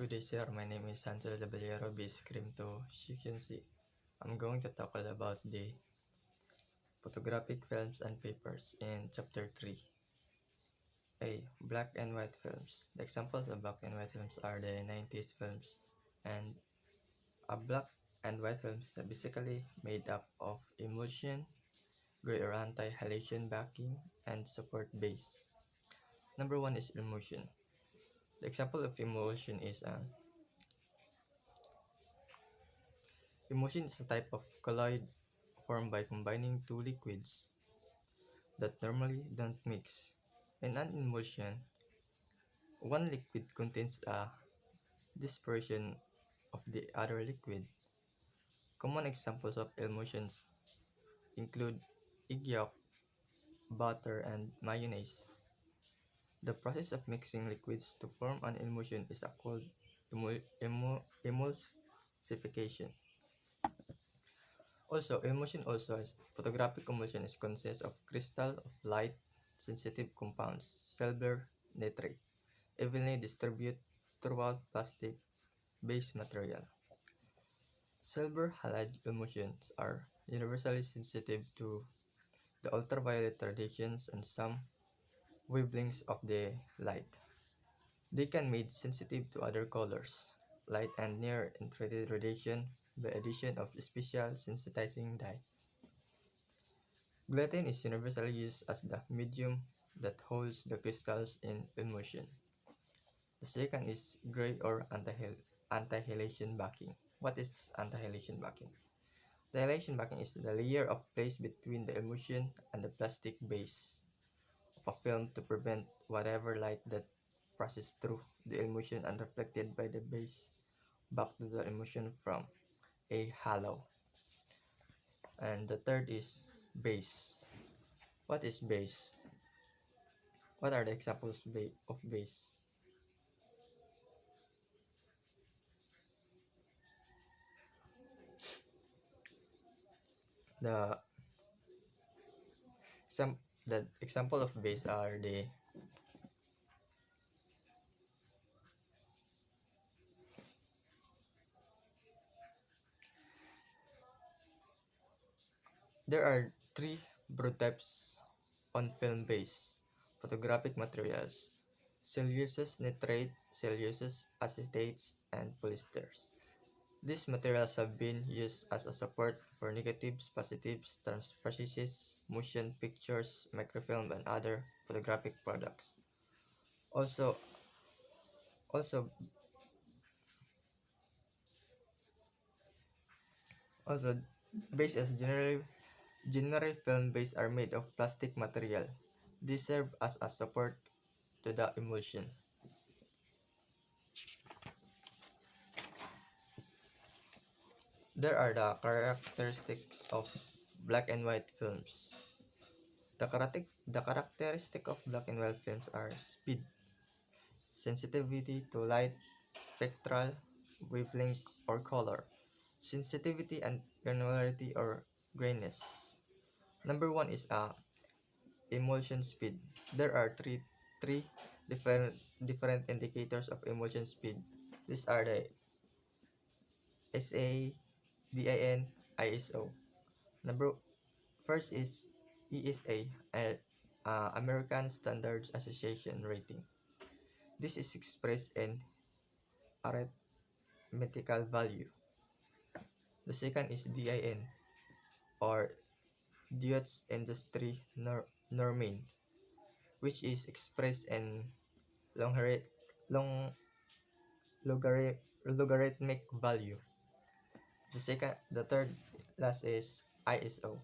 Good day, sir. My name is Hansel Caballero, basic cream to efficiency. I'm going to talk about the photographic films and papers in chapter 3. A. Black and white films. The examples of black and white films are the 90s films, and a black and white film is basically made up of emulsion, gray or anti-halation backing, and support base. Number 1 is emulsion. The example of emulsion is emulsion is a type of colloid formed by combining two liquids that normally don't mix. In an emulsion, one liquid contains a dispersion of the other liquid. Common examples of emulsions include egg yolk, butter, and mayonnaise. The process of mixing liquids to form an emulsion is called emulsification. Also, emulsion also is photographic emulsion is consists of crystal of light sensitive compounds, silver nitrate, evenly distributed throughout plastic base material. Silver halide emulsions are universally sensitive to the ultraviolet radiations and some wavelengths of the light. They can be sensitive to other colors, light and near infrared radiation by addition of special sensitizing dye. Graphene is universally used as the medium that holds the crystals in emulsion. The second is gray or anti-halation backing. What is anti-halation backing? The halation backing is the layer of place between the emulsion and the plastic base of a film to prevent whatever light that passes through the emulsion and reflected by the base back to the emulsion from a halo. And the third is base. What is base? What are the examples of base? The some the example of base are the there are three broad types on film base photographic materials: cellulose nitrate, cellulose acetates, and polyesters. These materials have been used as a support for negatives, positives, transparencies, motion pictures, microfilm, and other photographic products. Also, also, also, base as generally film base are made of plastic material. These serve as a support to the emulsion. There are the characteristics of black and white films. The characteristic of black and white films are speed, sensitivity to light, spectral, wavelength, or color, sensitivity and granularity or graininess. Number one is emulsion speed. There are three different indicators of emulsion speed. These are the SA, DIN, ISO. Number first is ESA, American Standards Association rating. This is expressed in arithmetical value. The second is DIN, or Deutsche Industry Normen, which is expressed in logarit long logarithmic value. The third last is ISO,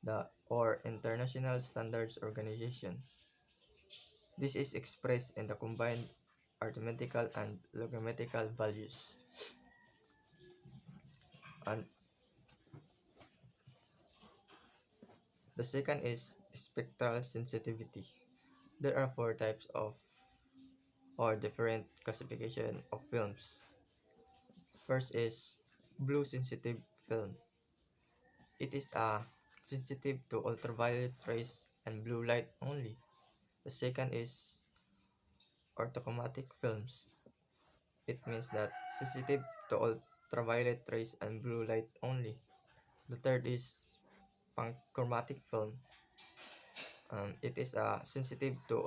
the or International Standards Organization. This is expressed in the combined arithmetical and logarithmical values. And the second is spectral sensitivity. There are four types of or different classification of films. First is blue sensitive film. It is sensitive to ultraviolet rays and blue light only. The second is orthochromatic films. it means that sensitive to ultraviolet rays and blue light only. The third is panchromatic film. It is sensitive to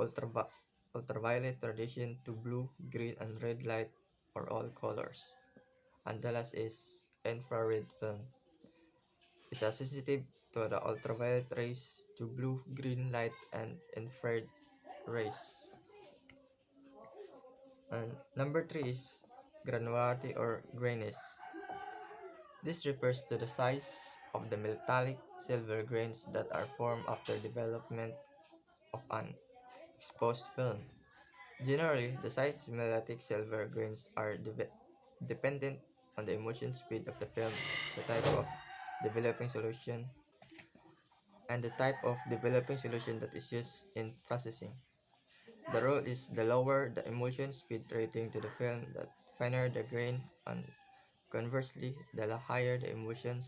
ultraviolet radiation to blue, green, and red light or all colors. And the last is infrared film. It's sensitive to the ultraviolet rays to blue, green light, and infrared rays. And number three is granularity or graininess. This refers to the size of the metallic silver grains that are formed after development of an exposed film. Generally, the size of metallic silver grains are dependent on the emulsion speed of the film, the type of developing solution, and the type of developing solution that is used in processing. The rule is the lower the emulsion speed rating to the film, the finer the grain, and conversely, the higher the emulsion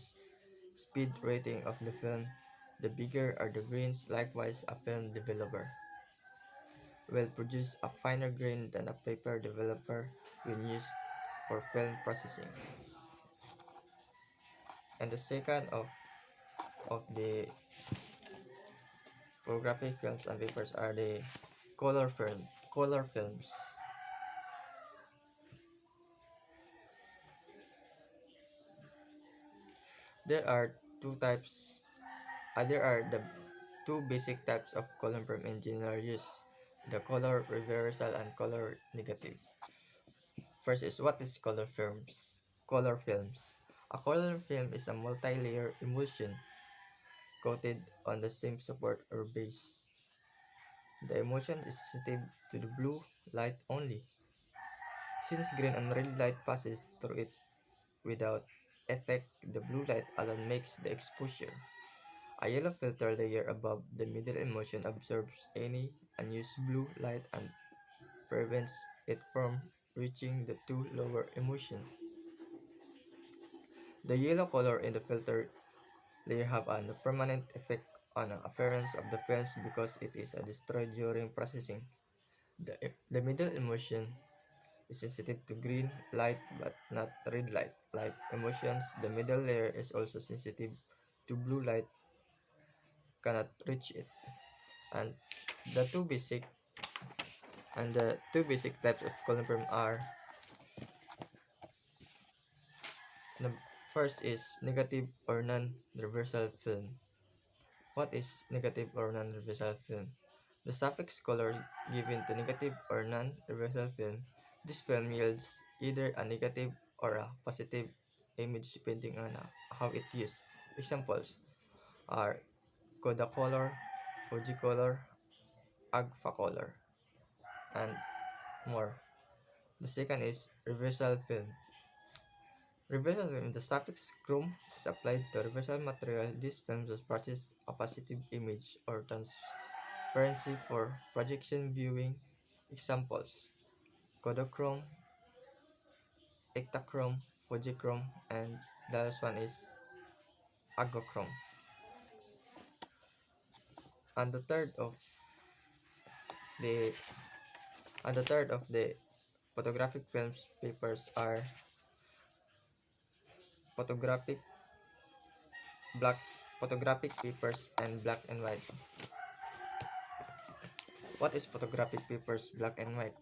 speed rating of the film, the bigger are the grains. Likewise, a film developer will produce a finer grain than a paper developer when used for film processing. And the second of the photographic films and papers are the color films. There are two types. There are the two basic types of color film in general use: the color reversal and color negative. First is, what is color films? Color films. A color film is a multi-layer emulsion coated on the same support or base. The emulsion is sensitive to the blue light only. Since green and red light passes through it without effect, the blue light alone makes the exposure. A yellow filter layer above the middle emulsion absorbs any unused blue light and prevents it from reaching the two lower emulsions. The yellow color in the filter layer have a permanent effect on the appearance of the films because it is destroyed during processing. The middle emulsion is sensitive to green light but not red light. Like emulsions, the middle layer is also sensitive to blue light, cannot reach it. And the two basic types of color film are: the first is negative or non-reversal film. What is negative or non-reversal film? The suffix color given to negative or non-reversal film. This film yields either a negative or a positive image depending on how it used. Examples are Kodacolor, Fujicolor, Agfacolor, and more. The second is reversal film. Reversal film, the suffix chrome is applied to reversal material. This film will process a positive image or transparency for projection viewing. Examples: Kodachrome, Ektachrome, Fujichrome, and the last one is Agochrome. And the the third of the photographic films papers are photographic black photographic papers and black and white. What is photographic papers black and white?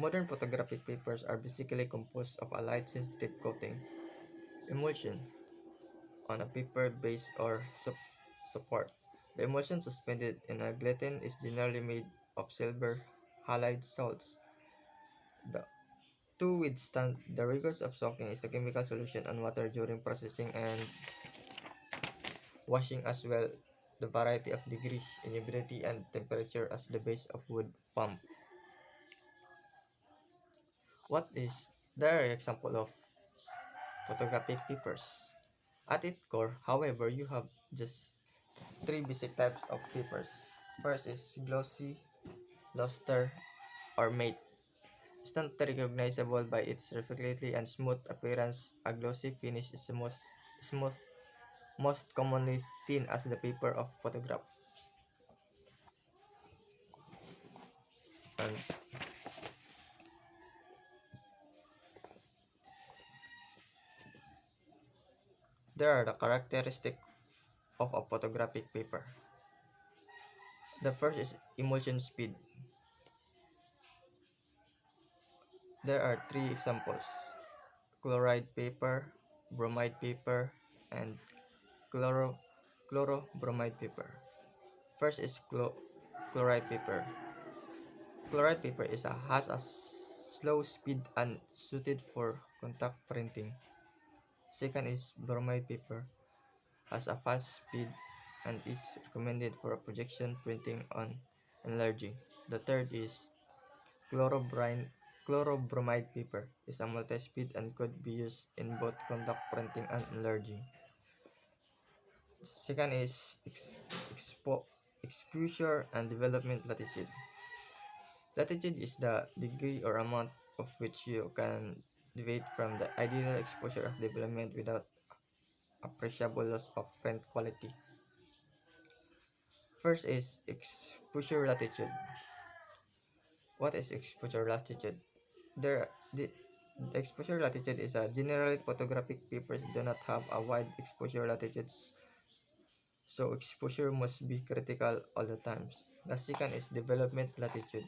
Modern photographic papers are basically composed of a light-sensitive coating, emulsion, on a paper base or support. The emulsion suspended in a gluten is generally made of silver halide salts. The to withstand the rigors of soaking is the chemical solution and water during processing and washing, as well the variety of degree, inebriety, and temperature as the base of wood pump. What is the example of photographic papers? At its core, however, you have just three basic types of papers. First is glossy, luster, or matte. It's not recognizable by its reflectively and smooth appearance. A glossy finish is the most commonly seen as the paper of photographs. And There are the characteristics of a photographic paper. The first is emulsion speed. There are three examples: chloride paper, bromide paper, and chlorobromide paper. First is chloride paper. Chloride paper has a slow speed and suited for contact printing. Second is bromide paper, has a fast speed and is recommended for projection printing on enlarging. The third is chlorobromide paper, is a multi-speed and could be used in both contact printing and enlarging. Second is exposure and development latitude. Latitude is the degree or amount of which you can deviate from the ideal exposure of development without appreciable loss of print quality. First is exposure latitude. What is exposure latitude? The exposure latitude is a generally photographic papers do not have a wide exposure latitude, so exposure must be critical all the times. The second is development latitude.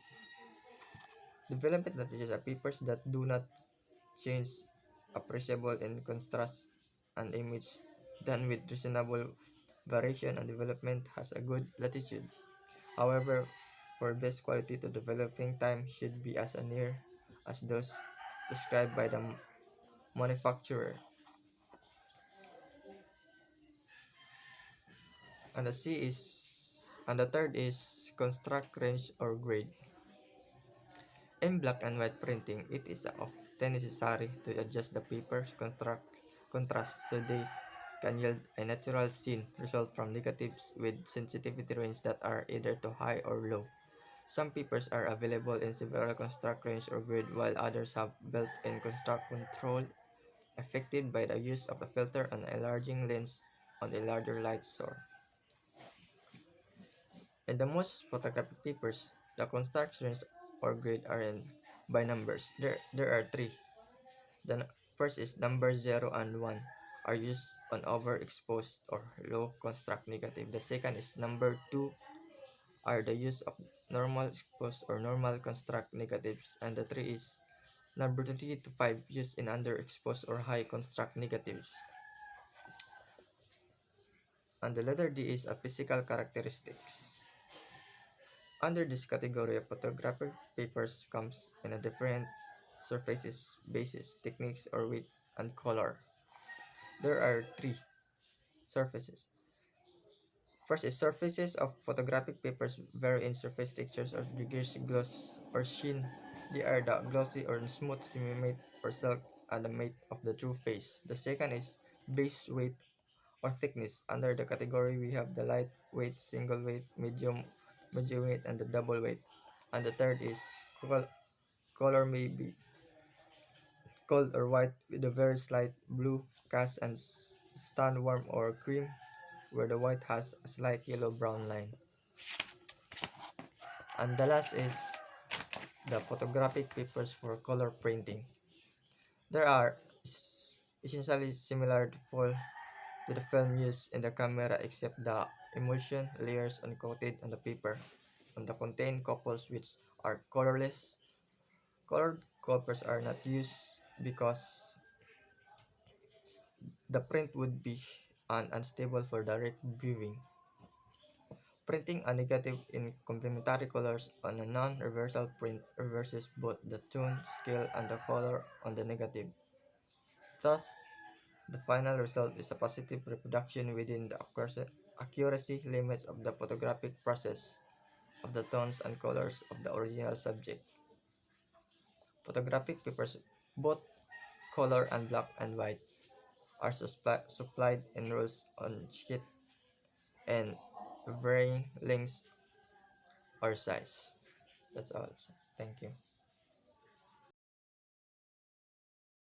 Development latitude are papers that do not change appreciable in contrast and image done with reasonable variation and development has a good latitude. However, for best quality to developing time should be as near as those prescribed by the manufacturer. And the third is construct range or grade. In black and white printing, it is often necessary to adjust the paper's contrast so they can yield a natural scene result from negatives with sensitivity range that are either too high or low. Some papers are available in several construct range or grade while others have built-in construct control effected by the use of a filter and enlarging lens on a larger light source. In the most photographic papers, the construct range or grade are in by numbers. There are three. The first is number 0 and 1 are used on overexposed or low construct negative. The second is number 2 are the use of normal exposed or normal construct negatives, and the three is number 3 to 5 used in underexposed or high construct negatives. And the letter D is a physical characteristics. Under this category of photographic papers comes in a different surfaces, bases, techniques, or width and color. There are three surfaces. First is surfaces of photographic papers vary in surface textures or degrees gloss or sheen. They are the glossy or smooth semi-matte or silk and the matte of the true face. The second is base weight or thickness. Under the category we have the light weight, single weight, medium weight, and the double weight. And the third is color may be cold or white with a very slight blue cast and stand warm or cream where the white has a slight yellow-brown line. And the last is the photographic papers for color printing. There are essentially similar to the film used in the camera except the emulsion layers uncoated on the paper and the contain couples which are colorless. Colored couples are not used because the print would be unstable for direct viewing. Printing a negative in complementary colors on a non-reversal print reverses both the tone, scale, and the color on the negative. Thus, the final result is a positive reproduction within the accuracy limits of the photographic process of the tones and colors of the original subject. Photographic papers, both color and black and white, are supplied in rolls on sheet and varying lengths or size. That's all. Thank you.